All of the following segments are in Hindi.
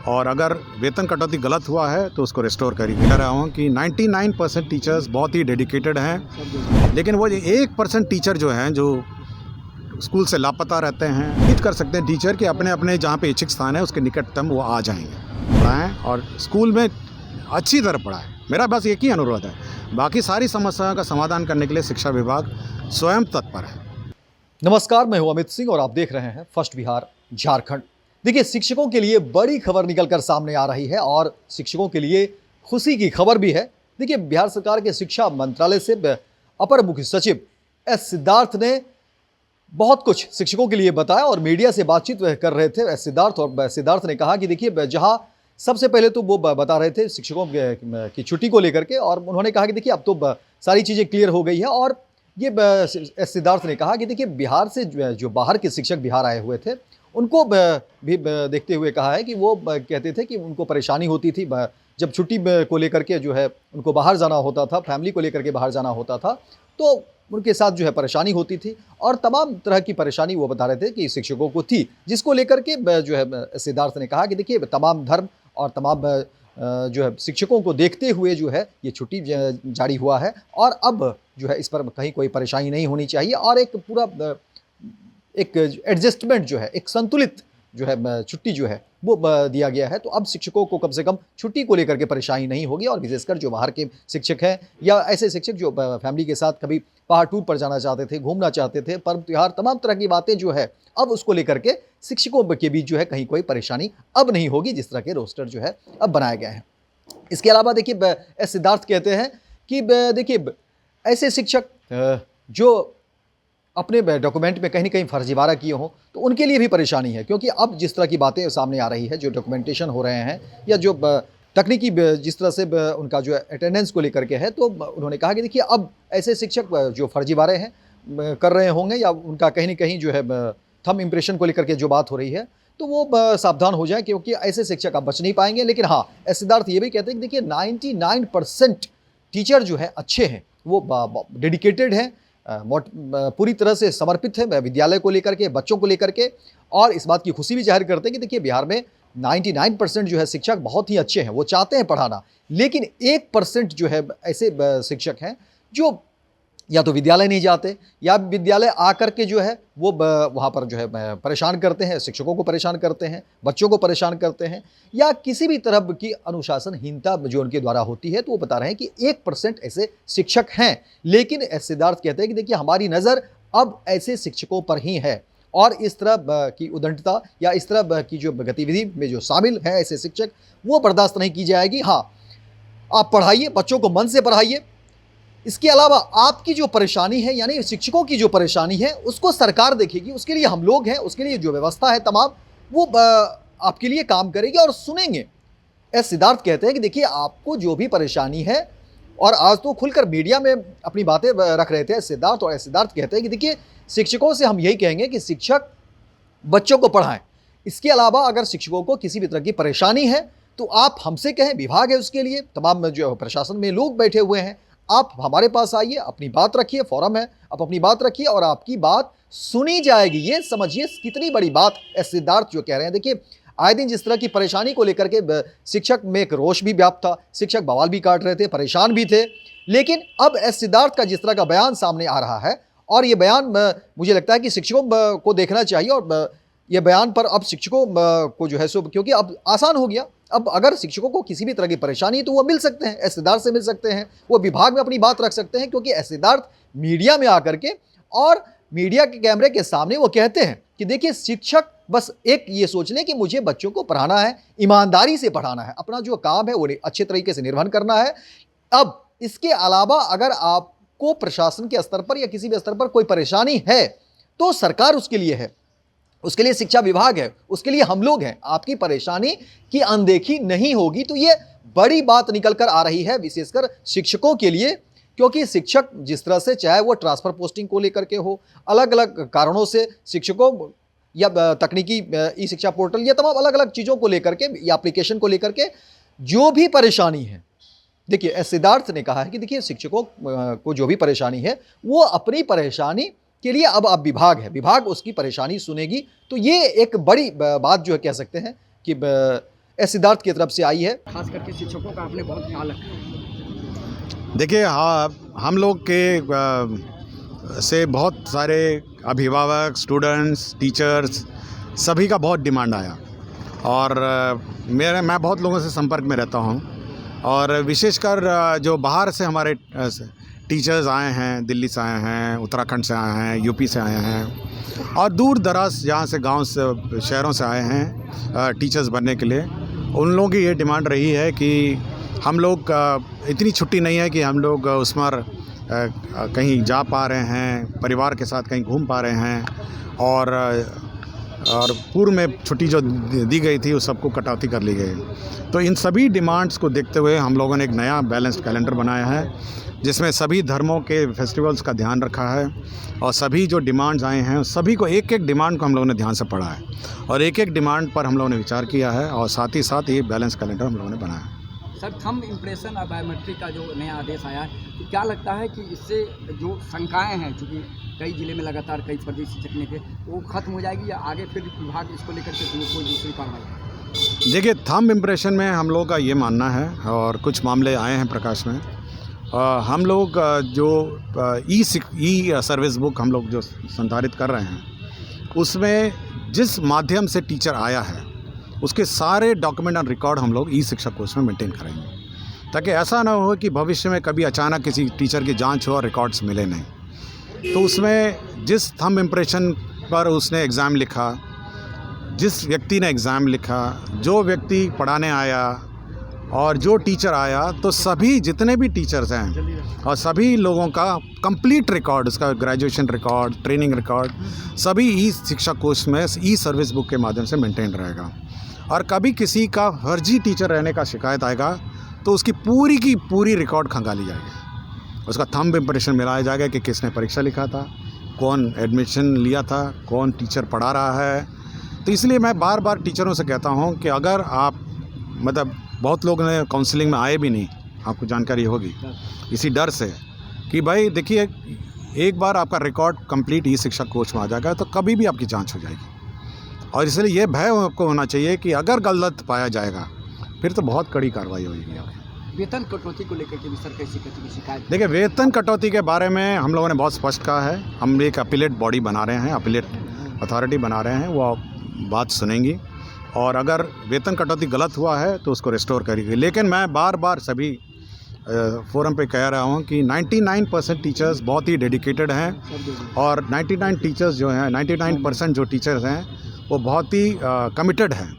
और अगर वेतन कटौती गलत हुआ है तो उसको रिस्टोर करिए। कह रहा हूँ कि 99% टीचर्स बहुत ही डेडिकेटेड हैं, लेकिन वो 1% टीचर जो हैं जो स्कूल से लापता रहते हैं, उम्मीद कर सकते हैं टीचर कि अपने अपने जहाँ पे इच्छित स्थान है उसके निकटतम वो आ जाएंगे, पढ़ाएँ और स्कूल में अच्छी तरह पढ़ाएँ। मेरा बस एक ही अनुरोध है, बाकी सारी समस्याओं का समाधान करने के लिए शिक्षा विभाग स्वयं तत्पर है। नमस्कार, मैं हूं अमित सिंह और आप देख रहे हैं फर्स्ट बिहार झारखंड। देखिए, शिक्षकों के लिए बड़ी खबर निकलकर सामने आ रही है और शिक्षकों के लिए खुशी की खबर भी है। देखिए, बिहार सरकार के शिक्षा मंत्रालय से अपर मुख्य सचिव एस सिद्धार्थ ने बहुत कुछ शिक्षकों के लिए बताया और मीडिया से बातचीत कर रहे थे सिद्धार्थ। और सिद्धार्थ ने कहा कि देखिए, जहां सबसे पहले तो वो बता रहे थे शिक्षकों की छुट्टी को लेकर के, और उन्होंने कहा कि देखिए अब तो सारी चीज़ें क्लियर हो गई है। और ये सिद्धार्थ ने कहा कि देखिए, बिहार से जो बाहर के शिक्षक बिहार आए हुए थे उनको भी देखते हुए कहा है कि वो कहते थे कि उनको परेशानी होती थी जब छुट्टी को लेकर के जो है उनको बाहर जाना होता था, फैमिली को लेकर के बाहर जाना होता था, तो उनके साथ जो है परेशानी होती थी। और तमाम तरह की परेशानी वो बता रहे थे कि शिक्षकों को थी, जिसको लेकर के जो है सिद्धार्थ ने कहा कि देखिए, तमाम धर्म और तमाम जो है शिक्षकों को देखते हुए जो है ये छुट्टी जारी हुआ है और अब जो है इस पर कहीं कोई परेशानी नहीं होनी चाहिए और एक पूरा एक एडजस्टमेंट जो है, एक संतुलित जो है छुट्टी जो है वो दिया गया है। तो अब शिक्षकों को कम से कम छुट्टी को लेकर के परेशानी नहीं होगी। और विशेषकर जो बाहर के शिक्षक हैं या ऐसे शिक्षक जो फैमिली के साथ कभी पहाड़ टूर पर जाना चाहते थे, घूमना चाहते थे, पर्व त्योहार तमाम तरह की बातें जो है अब उसको लेकर के शिक्षकों के बीच जो है कहीं कोई परेशानी अब नहीं होगी, जिस तरह के रोस्टर जो है अब बनाए गए हैं। इसके अलावा देखिए, एस सिद्धार्थ कहते हैं कि देखिए, ऐसे शिक्षक जो अपने डॉक्यूमेंट में कहीं ना कहीं फर्जीवाड़ा किए हों तो उनके लिए भी परेशानी है, क्योंकि अब जिस तरह की बातें सामने आ रही है, जो डॉक्यूमेंटेशन हो रहे हैं या जो तकनीकी जिस तरह से उनका जो अटेंडेंस को लेकर के है, तो उन्होंने कहा कि देखिए अब ऐसे शिक्षक जो फर्जीवाड़े हैं कर रहे होंगे या उनका कहीं ना कहीं जो है थंब इम्प्रेशन को लेकर के जो बात हो रही है, तो वो सावधान हो जाए, क्योंकि ऐसे शिक्षक अब बच नहीं पाएंगे। लेकिन हाँ, एस सिद्धार्थ ये भी कहते हैं कि देखिए 99% टीचर जो है अच्छे हैं, वो डेडिकेटेड हैं, पूरी तरह से समर्पित है विद्यालय को लेकर के, बच्चों को लेकर के, और इस बात की खुशी भी जाहिर करते हैं कि देखिए बिहार में 99% जो है शिक्षक बहुत ही अच्छे हैं, वो चाहते हैं पढ़ाना। लेकिन 1% जो है ऐसे शिक्षक हैं जो या तो विद्यालय नहीं जाते या विद्यालय आकर के जो है वो वहाँ पर जो है परेशान करते हैं, शिक्षकों को परेशान करते हैं, बच्चों को परेशान करते हैं, या किसी भी तरह की अनुशासनहीनता जो उनके द्वारा होती है। तो वो बता रहे हैं कि 1% ऐसे शिक्षक हैं। लेकिन एस सिद्धार्थ कहते हैं कि देखिए, हमारी नज़र अब ऐसे शिक्षकों पर ही है और इस तरह की उद्दंडता या इस तरह की जो गतिविधि में जो शामिल है ऐसे शिक्षक, वो बर्दाश्त नहीं की जाएगी। हाँ, आप पढ़ाइए, बच्चों को मन से पढ़ाइए। इसके अलावा आपकी जो परेशानी है, यानी शिक्षकों की जो परेशानी है, उसको सरकार देखेगी, उसके लिए हम लोग हैं, उसके लिए जो व्यवस्था है तमाम, वो आपके लिए काम करेगी और सुनेंगे। एस सिद्धार्थ कहते हैं कि देखिए, आपको जो भी परेशानी है, और आज तो खुलकर मीडिया में अपनी बातें रख रहे थे एस सिद्धार्थ, और एस सिद्धार्थ कहते हैं कि देखिए, शिक्षकों से हम यही कहेंगे कि शिक्षक बच्चों को पढ़ाएं। इसके अलावा अगर शिक्षकों को किसी भी तरह की परेशानी है तो आप हमसे कहें, विभाग है उसके लिए, तमाम जो प्रशासन में लोग बैठे हुए हैं, आप हमारे पास आइए, अपनी बात रखिए, फोरम है, आप अपनी बात रखिए और आपकी बात सुनी जाएगी। ये समझिए कितनी बड़ी बात एस सिद्धार्थ जो कह रहे हैं। देखिए, आए दिन जिस तरह की परेशानी को लेकर के शिक्षक में एक रोष भी व्याप्त था, शिक्षक बवाल भी काट रहे थे, परेशान भी थे। लेकिन अब एस सिद्धार्थ का जिस तरह का बयान सामने आ रहा है, और ये बयान मुझे लगता है कि शिक्षकों को देखना चाहिए, और ये बयान पर अब शिक्षकों को जो है सो, क्योंकि अब आसान हो गया, अब अगर शिक्षकों को किसी भी तरह की परेशानी है तो वो मिल सकते हैं, एस सिद्धार्थ से मिल सकते हैं, वो विभाग में अपनी बात रख सकते हैं, क्योंकि एस सिद्धार्थ मीडिया में आकर के और मीडिया के कैमरे के सामने वो कहते हैं कि देखिए, शिक्षक बस एक ये सोच लें कि मुझे बच्चों को पढ़ाना है, ईमानदारी से पढ़ाना है, अपना जो काम है वो अच्छे तरीके से निर्वहन करना है। अब इसके अलावा अगर आपको प्रशासन के स्तर पर या किसी भी स्तर पर कोई परेशानी है तो सरकार उसके लिए है, उसके लिए शिक्षा विभाग है, उसके लिए हम लोग हैं। आपकी परेशानी की अनदेखी नहीं होगी। तो ये बड़ी बात निकल कर आ रही है, विशेषकर शिक्षकों के लिए, क्योंकि शिक्षक जिस तरह से, चाहे वो ट्रांसफर पोस्टिंग को लेकर के हो, अलग अलग कारणों से शिक्षकों या तकनीकी ई शिक्षा पोर्टल या तमाम अलग अलग चीज़ों को लेकर के या एप्लीकेशन को लेकर के जो भी परेशानी है, देखिए एस सिद्धार्थ ने कहा है कि देखिए, शिक्षकों को जो भी परेशानी है वो अपनी परेशानी के लिए अब विभाग है, विभाग उसकी परेशानी सुनेगी। तो ये एक बड़ी बात जो है कह सकते हैं कि एस सिद्धार्थ की तरफ से आई है। खास करके शिक्षकों का आपने बहुत ख्याल रखा। देखिए, हाँ, हम लोग के से बहुत सारे अभिभावक, स्टूडेंट्स, टीचर्स सभी का बहुत डिमांड आया और मैं बहुत लोगों से संपर्क में रहता हूँ और विशेषकर जो बाहर से हमारे टीचर्स आए हैं, दिल्ली से आए हैं, उत्तराखंड से आए हैं, यूपी से आए हैं और दूर दराज जहाँ से गांव से, शहरों से आए हैं टीचर्स बनने के लिए, उन लोगों की ये डिमांड रही है कि हम लोग इतनी छुट्टी नहीं है कि हम लोग उस पर कहीं जा पा रहे हैं, परिवार के साथ कहीं घूम पा रहे हैं और पूर्व में छुट्टी जो दी गई थी उस सबको कटौती कर ली गई। तो इन सभी डिमांड्स को देखते हुए हम लोगों ने एक नया बैलेंस्ड कैलेंडर बनाया है जिसमें सभी धर्मों के फेस्टिवल्स का ध्यान रखा है और सभी जो डिमांड्स आए हैं सभी को एक एक डिमांड को हम लोगों ने ध्यान से पढ़ा है और एक एक डिमांड पर हम लोगों ने विचार किया है और साथ ही साथ ये बैलेंस कैलेंडर हम लोगों ने बनाया है। सर, थंब इम्प्रेशन और बायोमेट्रिक का जो नया आदेश आया है, तो क्या लगता है कि इससे जो शंकाएं हैं, चूँकि कई जिले में लगातार कई फर्जी शिक्षक निकले, वो खत्म हो जाएगी या आगे फिर विभाग इसको लेकर के कोई दूसरी कार्रवाई? देखिए, थंब इम्प्रेशन में हम लोग का ये मानना है और कुछ मामले आए हैं प्रकाश में। हम लोग जो ई सर्विस बुक हम लोग जो संधारित कर रहे हैं उसमें जिस माध्यम से टीचर आया है उसके सारे डॉक्यूमेंट और रिकॉर्ड हम लोग ई शिक्षा कोश में मेंटेन करेंगे ताकि ऐसा ना हो कि भविष्य में कभी अचानक किसी टीचर की जांच हो और रिकॉर्ड्स मिले नहीं। तो उसमें जिस थंब इम्प्रेशन पर उसने एग्ज़ाम लिखा, जिस व्यक्ति ने एग्ज़ाम लिखा, जो व्यक्ति पढ़ाने आया और जो टीचर आया, तो सभी जितने भी टीचर्स हैं और सभी लोगों का कंप्लीट रिकॉर्ड, उसका ग्रेजुएशन रिकॉर्ड, ट्रेनिंग रिकॉर्ड, सभी ई शिक्षा कोश में ई सर्विस बुक के माध्यम से मेंटेन रहेगा। और कभी किसी का फर्जी टीचर रहने का शिकायत आएगा तो उसकी पूरी की पूरी रिकॉर्ड खंगाली जाएगी, उसका थंब इम्प्रेशन मिलाया जाएगा कि किसने परीक्षा लिखा था, कौन एडमिशन लिया था, कौन टीचर पढ़ा रहा है। तो इसलिए मैं बार बार टीचरों से कहता हूं कि अगर आप बहुत लोग ने काउंसलिंग में आए भी नहीं, आपको जानकारी होगी, इसी डर से कि भाई देखिए एक बार आपका रिकॉर्ड कंप्लीट ई शिक्षा कोश में आ जाएगा तो कभी भी आपकी जांच हो जाएगी और इसलिए ये भय आपको होना चाहिए कि अगर गलत पाया जाएगा फिर तो बहुत कड़ी कार्रवाई होगी। वेतन कटौती को लेकर के भी सर कैसी शिकायत? देखिए, वेतन कटौती के बारे में हम लोगों ने बहुत स्पष्ट कहा है, हम एक अपीलेट बॉडी बना रहे हैं, अपीलेट अथॉरिटी बना रहे हैं, वो बात सुनेंगी और अगर वेतन कटौती गलत हुआ है तो उसको रिस्टोर करेगी। लेकिन मैं बार बार सभी फोरम पे कह रहा हूँ कि 99% टीचर्स बहुत ही डेडिकेटेड हैं और 99 टीचर्स जो हैं, 99% जो टीचर्स हैं वो बहुत ही कमिटेड हैं।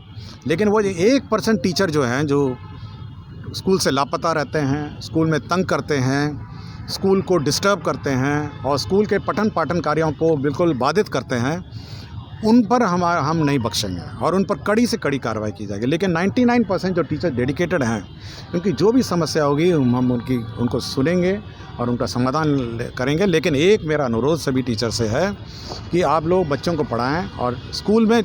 लेकिन वो 1% टीचर जो हैं जो स्कूल से लापता रहते हैं, स्कूल में तंग करते हैं, स्कूल को डिस्टर्ब करते हैं और स्कूल के पठन पाठन कार्यों को बिल्कुल बाधित करते हैं, उन पर हम नहीं बख्शेंगे और उन पर कड़ी से कड़ी कार्रवाई की जाएगी। लेकिन 99% जो टीचर डेडिकेटेड हैं, उनकी जो भी समस्या होगी हम उनको सुनेंगे और उनका समाधान करेंगे। लेकिन एक मेरा अनुरोध सभी टीचर से है कि आप लोग बच्चों को पढ़ाएं और स्कूल में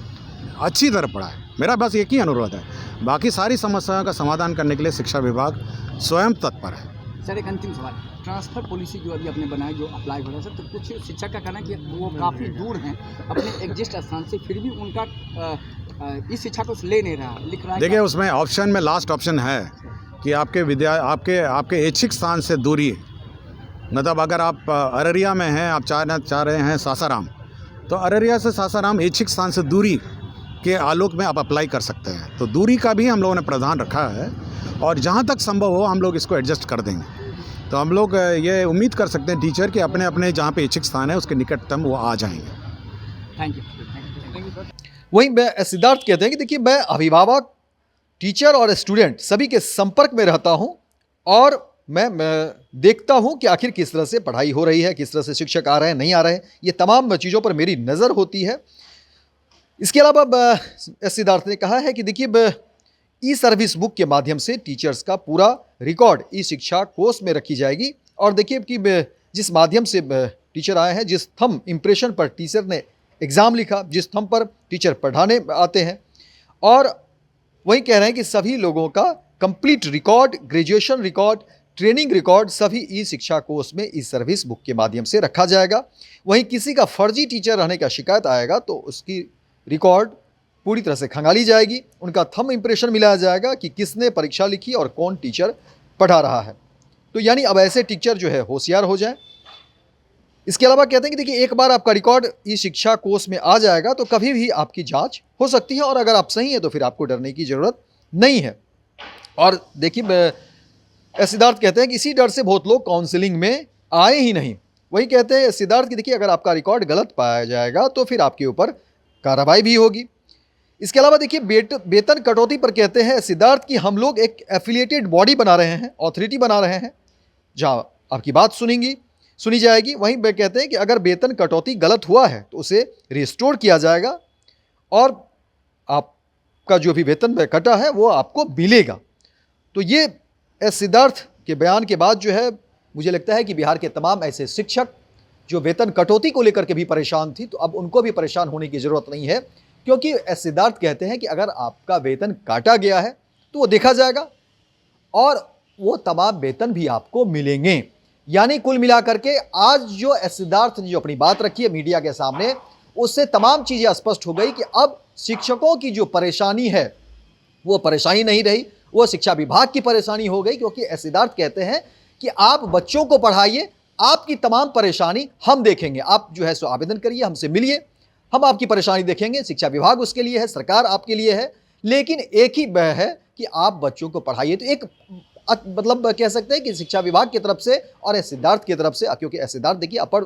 अच्छी तरह पढ़ाएं। मेरा बस एक ही अनुरोध है, बाकी सारी समस्याओं का समाधान करने के लिए शिक्षा विभाग स्वयं तत्पर है। सर, एक अंतिम सवाल, ट्रांसफ़र पॉलिसी जो अभी अपने बनाई, जो अप्लाई हो रहा है सर, तो कुछ शिक्षक का कहना है कि वो काफ़ी दूर हैं अपने एग्जिस्ट स्थान से, फिर भी उनका इस शिक्षा को ले नहीं रहा, लिख रहा है। देखिए, उसमें ऑप्शन में लास्ट ऑप्शन है कि आपके ऐच्छिक स्थान से दूरी, मतलब अगर आप अररिया में हैं, आप चाह रहे हैं सासाराम, तो अररिया से सासाराम ऐच्छिक स्थान से दूरी के आलोक में आप अप्लाई कर सकते हैं। तो दूरी का भी हम लोगों ने प्रावधान रखा है और जहाँ तक संभव हो हम लोग इसको एडजस्ट कर देंगे। तो हम लोग ये उम्मीद कर सकते हैं टीचर कि अपने अपने जहाँ पे इच्छिक स्थान है उसके निकटतम वो आ जाएंगे। Thank you. वहीं सिद्धार्थ कहते हैं कि देखिए, मैं अभिभावक, टीचर और स्टूडेंट सभी के संपर्क में रहता हूं और मैं देखता हूं कि आखिर किस तरह से पढ़ाई हो रही है, किस तरह से शिक्षक आ रहे हैं, नहीं आ रहे हैं, ये तमाम चीज़ों पर मेरी नज़र होती है। इसके अलावा सिद्धार्थ ने कहा है कि देखिए, ई सर्विस बुक के माध्यम से टीचर्स का पूरा रिकॉर्ड ई शिक्षा कोश में रखी जाएगी और देखिए कि जिस माध्यम से टीचर आए हैं, जिस थंब इम्प्रेशन पर टीचर ने एग्ज़ाम लिखा, जिस थंब पर टीचर पढ़ाने आते हैं, और वही कह रहे हैं कि सभी लोगों का complete record, graduation record, training record सभी ई शिक्षा कोर्स में ई सर्विस बुक के माध्यम से रखा जाएगा। वहीं किसी का फर्जी टीचर रहने का शिकायत आएगा तो उसकी रिकॉर्ड पूरी तरह से खंगाली जाएगी, उनका थंब इंप्रेशन मिलाया जाएगा कि किसने परीक्षा लिखी और कौन टीचर पढ़ा रहा है। तो यानी अब ऐसे टीचर जो है होशियार हो जाएं। इसके अलावा कहते हैं कि देखिए, एक बार आपका रिकॉर्ड ई शिक्षा कोर्स में आ जाएगा तो कभी भी आपकी जांच हो सकती है, और अगर आप सही हैं तो फिर आपको डरने की ज़रूरत नहीं है। और देखिए, सिद्धार्थ कहते हैं कि इसी डर से बहुत लोग काउंसलिंग में आए ही नहीं। वही कहते हैं सिद्धार्थ कि देखिए, अगर आपका रिकॉर्ड गलत पाया जाएगा तो फिर आपके ऊपर कार्रवाई भी होगी। इसके अलावा देखिए, वेतन कटौती पर कहते हैं सिद्धार्थ कि हम लोग एक एफिलिएटेड बॉडी बना रहे हैं, अथॉरिटी बना रहे हैं, जहां आपकी बात सुनी जाएगी। वहीं वे कहते हैं कि अगर वेतन कटौती गलत हुआ है तो उसे रिस्टोर किया जाएगा और आपका जो भी वेतन कटा है वो आपको मिलेगा। तो ये सिद्धार्थ के बयान के बाद जो है, मुझे लगता है कि बिहार के तमाम ऐसे शिक्षक जो वेतन कटौती को लेकर के भी परेशान थी, तो अब उनको भी परेशान होने की ज़रूरत नहीं है, क्योंकि सिद्धार्थ कहते हैं कि अगर आपका वेतन काटा गया है तो वो देखा जाएगा और वो तमाम वेतन भी आपको मिलेंगे। यानी कुल मिलाकर के आज जो सिद्धार्थ ने जो अपनी बात रखी है मीडिया के सामने, उससे तमाम चीज़ें स्पष्ट हो गई कि अब शिक्षकों की जो परेशानी है वो परेशानी नहीं रही, वो शिक्षा विभाग की परेशानी हो गई। क्योंकि सिद्धार्थ कहते हैं कि आप बच्चों को पढ़ाइए, आपकी तमाम परेशानी हम देखेंगे, आप जो है सो आवेदन करिए, हमसे मिलिए, हम आपकी परेशानी देखेंगे। शिक्षा विभाग उसके लिए है, सरकार आपके लिए है, लेकिन एक ही वह है कि आप बच्चों को पढ़ाइए। तो एक मतलब कह सकते हैं कि शिक्षा विभाग की तरफ से और सिद्धार्थ की तरफ से, क्योंकि सिद्धार्थ देखिए अपर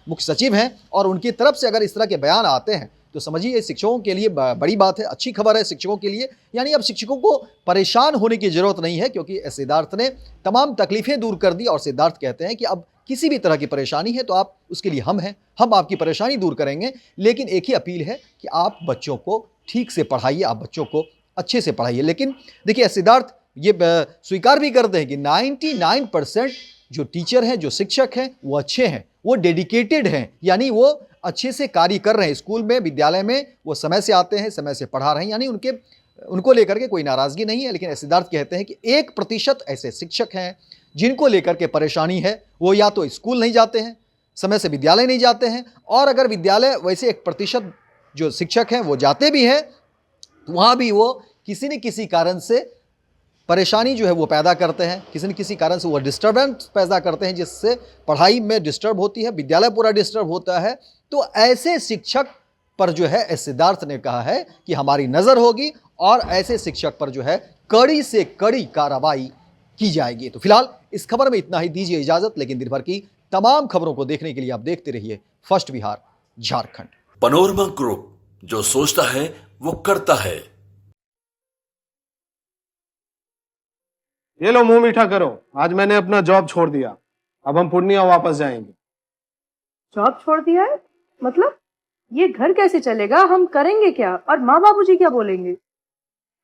मुख्य सचिव हैं, और उनकी तरफ से अगर इस तरह के बयान आते हैं तो समझिए शिक्षकों के लिए बड़ी बात है, अच्छी खबर है शिक्षकों के लिए। यानी अब शिक्षकों को परेशान होने की ज़रूरत नहीं है, क्योंकि सिद्धार्थ ने तमाम तकलीफ़ें दूर कर दी। और सिद्धार्थ कहते हैं कि अब किसी भी तरह की परेशानी है तो आप उसके लिए हम हैं, हम आपकी परेशानी दूर करेंगे। लेकिन एक ही अपील है कि आप बच्चों को ठीक से पढ़ाइए, आप बच्चों को अच्छे से पढ़ाइए। लेकिन देखिए, सिद्धार्थ ये स्वीकार भी करते हैं कि 99% जो टीचर हैं, जो शिक्षक हैं, वो अच्छे हैं, वो डेडिकेटेड हैं, यानी वो अच्छे से कार्य कर रहे हैं। स्कूल में, विद्यालय में वो समय से आते हैं, समय से पढ़ा रहे हैं, यानी उनको लेकर के कोई नाराज़गी नहीं है। लेकिन सिद्धार्थ कहते हैं कि 1% ऐसे शिक्षक हैं जिनको लेकर के परेशानी है। वो या तो स्कूल नहीं जाते हैं, समय से विद्यालय नहीं जाते हैं, और अगर विद्यालय वैसे 1% जो शिक्षक हैं वो जाते भी हैं तो वहाँ भी वो किसी न किसी कारण से परेशानी जो है वो पैदा करते हैं, किसी न किसी कारण से वो डिस्टर्बेंस पैदा करते हैं, जिससे पढ़ाई में डिस्टर्ब होती है, विद्यालय पूरा डिस्टर्ब होता है। तो ऐसे शिक्षक पर जो है सिद्धार्थ ने कहा है कि हमारी नज़र होगी और ऐसे शिक्षक पर जो है कड़ी से कड़ी कार्रवाई की जाएगी। तो फिलहाल इस खबर में इतना ही, दीजिए इजाज़त। लेकिन दिन भर की तमाम खबरों को देखने के लिए आप देखते रहिए first Bihar Jharkhand. Panorama group, जो सोचता है वो करता है। ये लो, मुंह मीठा करो, आज मैंने अपना जॉब छोड़ दिया, अब हम पूर्णिया वापस जाएंगे। जॉब छोड़ दिया है? मतलब ये घर कैसे चलेगा, हम करेंगे क्या, और माँ बाबूजी क्या बोलेंगे?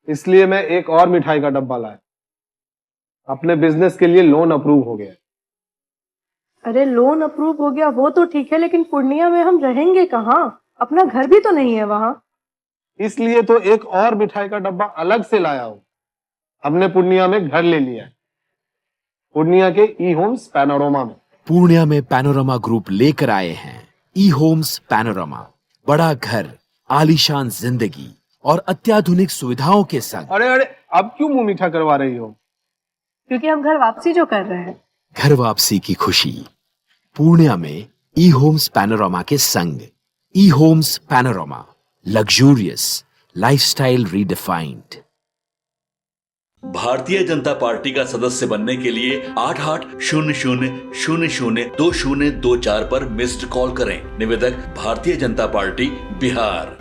इसलिए मैं एक और मिठाई का डब्बा लाया, अपने बिजनेस के लिए लोन अप्रूव हो गया। अरे लोन अप्रूव हो गया वो तो ठीक है, लेकिन पूर्णिया में हम रहेंगे कहाँ? अपना घर भी तो नहीं है वहाँ। इसलिए तो एक और मिठाई का डब्बा अलग से लाया हूँ। हमने पूर्णिया में घर ले लिया है, पूर्णिया के ई होम्स पैनोरमा में। पूर्णिया में पैनोरमा ग्रुप लेकर आए हैं ई होम्स पैनोरमा। बड़ा घर, आलीशान जिंदगी और अत्याधुनिक सुविधाओं के संग। अरे अब क्यों मुंह मीठा करवा रही हो? क्योंकि हम घर वापसी जो कर रहे हैं। घर वापसी की खुशी पूर्णिया में ई होम्स पैनोरमा के संग। E homes panorama, luxurious lifestyle redefined. Bharatiya Janata party का सदस्य बनने के लिए 8800002024 पर मिस्ड कॉल करें। निवेदक, भारतीय जनता पार्टी, बिहार।